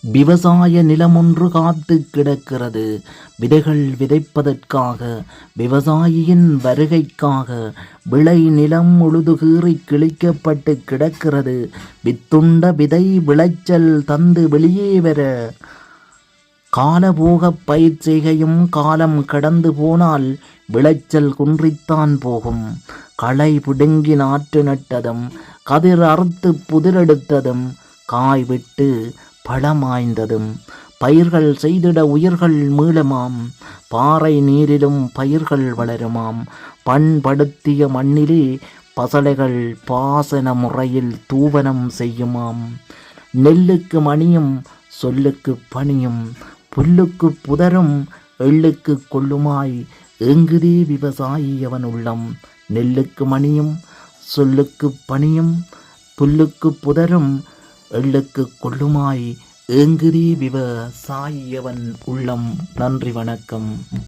விவசாய நிலமொன்று காத்து கிடக்கிறது. விதைகள் விதைப்பதற்காக, விவசாயியின் வருகைக்காக. விளை நிலம் உழுது கீறி கிழிக்கப்பட்டு கிடக்கிறது. வித்துண்ட விதை விளைச்சல் தந்து வெளியே வர. காலபோக பயிர் செய்கையும் காலம் கடந்து போனால் விளைச்சல் குன்றித்தான் போகும். களை பிடுங்கி நாற்று நட்டதும், கதிர் அறுத்து புதிரெடுத்ததும், காய் விட்டு பழமாய்ந்ததும், பயிர்கள் செய்திட உயிர்கள் மீளமாம். பாறை நீரிலும் பயிர்கள் வளருமாம். பண்படுத்திய மண்ணிலே பசலைகள் பாசன முறையில் தூவனம் செய்யுமாம். நெல்லுக்கு மணியும் சொல்லுக்கு பணியும், புல்லுக்கு புதரும் எள்ளுக்கு கொள்ளுமாய் ஏங்குதே விவசாயி அவன் உள்ளம். நெல்லுக்கு மணியும் சொல்லுக்கு பணியும், புல்லுக்கு புதரும் எள்ளுக்கு கொள்ளுமாய் ஏங்குதே விவசாயி அவன் உள்ளம். நன்றி, வணக்கம்.